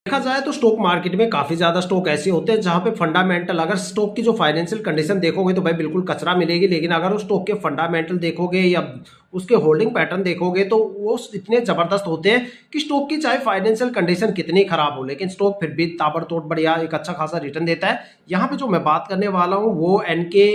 देखा जाए तो स्टॉक मार्केट में काफी ज्यादा स्टॉक ऐसे होते हैं जहां पे फंडामेंटल, अगर स्टॉक की जो फाइनेंशियल कंडीशन देखोगे तो भाई बिल्कुल कचरा मिलेगी, लेकिन अगर उस स्टॉक के फंडामेंटल देखोगे या उसके होल्डिंग पैटर्न देखोगे तो वो इतने जबरदस्त होते हैं कि स्टॉक की चाहे फाइनेंशियल कंडीशन कितनी खराब हो लेकिन स्टॉक फिर भी ताबड़तोड़ बढ़िया एक अच्छा खासा रिटर्न देता है। यहाँ पे जो मैं बात करने वाला हूँ वो एनके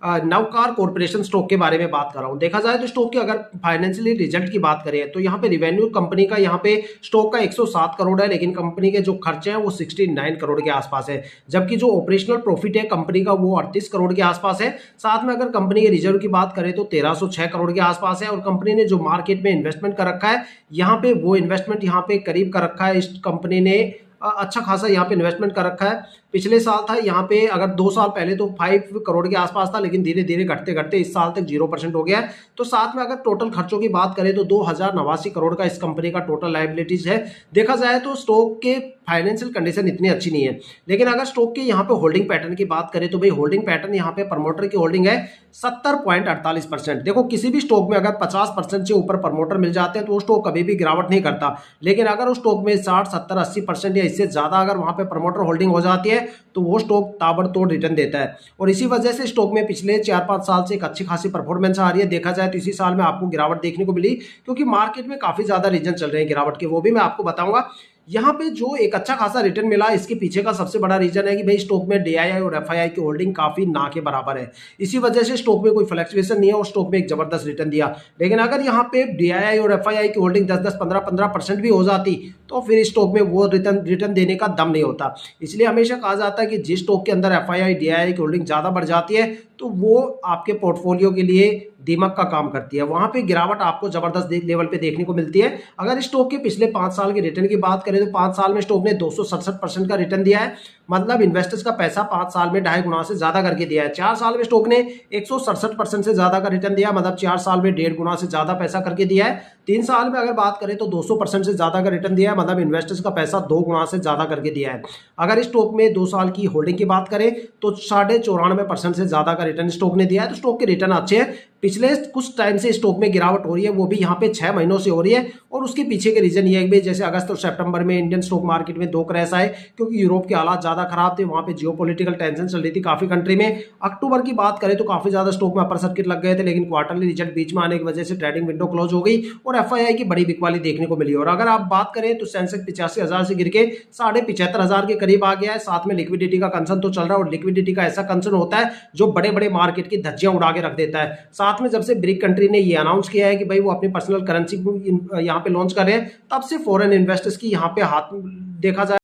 नवकार कॉर्पोरेशन स्टॉक के बारे में बात कर रहा हूं। देखा जाए तो स्टॉक के अगर फाइनेंशियली रिजल्ट की बात करें तो यहाँ पे रिवेन्यू कंपनी का यहाँ पे स्टॉक का 107 करोड़ है, लेकिन कंपनी के जो खर्चे हैं वो 69 करोड़ के आसपास है, जबकि जो ऑपरेशनल प्रॉफिट है कंपनी का वो 38 करोड़ के आसपास है। साथ में अगर कंपनी के रिजर्व की बात करें तो 1306 करोड़ के आसपास है, और कंपनी ने जो मार्केट में इन्वेस्टमेंट कर रखा है यहाँ पे वो इन्वेस्टमेंट यहाँ पे करीब कर रखा है इस कंपनी ने अच्छा खासा यहाँ पे इन्वेस्टमेंट कर रखा है। पिछले साल था यहाँ पे, अगर 2 साल पहले तो 5 करोड़ के आसपास था, लेकिन धीरे धीरे घटते घटते इस साल तक 0% हो गया है। तो साथ में अगर टोटल खर्चों की बात करें तो 2089 करोड़ का इस कंपनी का टोटल लायबिलिटीज है। देखा जाए तो स्टॉक के फाइनेंशियल कंडीशन इतनी अच्छी नहीं है, लेकिन अगर स्टॉक के यहाँ पे होल्डिंग पैटर्न की बात करें तो भाई होल्डिंग पैटर्न यहाँ पे प्रमोटर की होल्डिंग है 70.48%। देखो किसी भी स्टॉक में अगर 50% से ऊपर प्रमोटर मिल जाते हैं तो वो स्टॉक कभी भी गिरावट नहीं करता, लेकिन अगर उस स्टॉक में 60, 70, 80% या इससे ज्यादा अगर वहां पे प्रमोटर होल्डिंग हो जाती है तो वो स्टॉक ताबड़तोड़ रिटर्न देता है। और इसी वजह से स्टॉक में पिछले 4-5 साल से एक अच्छी खासी परफॉर्मेंस आ रही है। देखा जाए तो इसी साल में आपको गिरावट देखने को मिली, क्योंकि मार्केट में काफी ज्यादा रीजन चल रहे हैं गिरावट के, वो भी मैं आपको बताऊंगा। यहाँ पे जो एक अच्छा खासा रिटर्न मिला इसके पीछे का सबसे बड़ा रीजन है कि भाई स्टॉक में डीआईआई और एफआईआई की होल्डिंग काफी ना के बराबर है। इसी वजह से स्टॉक में कोई फ्लक्चुएशन नहीं है और स्टॉक में एक जबरदस्त रिटर्न दिया। लेकिन अगर यहाँ पे डीआईआई और एफआईआई की होल्डिंग 10-10, 15-15% भी हो जाती तो फिर स्टॉक में वो रिटर्न देने का दम नहीं होता। इसलिए हमेशा कहा जाता है कि जिस स्टॉक के अंदर एफआईआई डीआईआई की होल्डिंग ज्यादा बढ़ जाती है तो वो आपके पोर्टफोलियो के लिए दिमाग का काम करती है, वहां पे गिरावट आपको जबरदस्त लेवल पे देखने को मिलती है। अगर स्टॉक के पिछले 5 साल के रिटर्न की बात करें तो 5 साल में स्टॉक ने 267% का रिटर्न दिया है, मतलब इन्वेस्टर्स का पैसा 5 साल में 2.5 गुना से ज्यादा करके दिया है। 4 साल में स्टॉक ने 167% से ज्यादा का रिटर्न दिया, मतलब 4 साल में 1.5 गुना से ज्यादा पैसा करके दिया है। 3 साल में अगर बात करें तो 200% से ज्यादा का रिटर्न दिया है, मतलब इन्वेस्टर्स का पैसा 2 गुना से ज्यादा करके दिया है। अगर स्टॉक में 2 साल की होल्डिंग की बात करें तो 94.5% से ज्यादा का रिटर्न स्टॉक ने दिया है। तो स्टॉक के रिटर्न अच्छे हैं। पिछले कुछ टाइम से स्टॉक में गिरावट हो रही है, वो भी यहाँ पे 6 महीनों से हो रही है, और उसके पीछे के रीजन ये है कि जैसे अगस्त और सितंबर में इंडियन स्टॉक मार्केट में 2 क्रैश आए, क्योंकि यूरोप के हालात ज्यादा खराब थे, वहां पे जियोपॉलिटिकल टेंशन चल रही थी काफी कंट्री में। अक्टूबर की बात करें तो काफी ज्यादा स्टॉक में अपर सर्किट लग गए थे, लेकिन क्वार्टरली रिजल्ट बीच में आने की वजह से ट्रेडिंग विंडो क्लोज हो गई और एफआईआई की बड़ी बिकवाली देखने को मिली। और अगर आप बात करें तो सेंसेक्स 85,000 से गिर के 75,500 के करीब आ गया है। साथ में लिक्विडिटी का कंसर्न तो चल रहा है, और लिक्विडिटी का ऐसा कंसर्न होता है जो बड़े बड़े मार्केट की धज्जियां उड़ा के रख देता है। साथ में जब से ब्रिक कंट्री ने ये अनाउंस किया है कि भाई वो अपनी पर्सनल करेंसी यहाँ पे लॉन्च कर रहे हैं, तब से फॉरेन इन्वेस्टर्स की यहाँ पे हाथ देखा जाए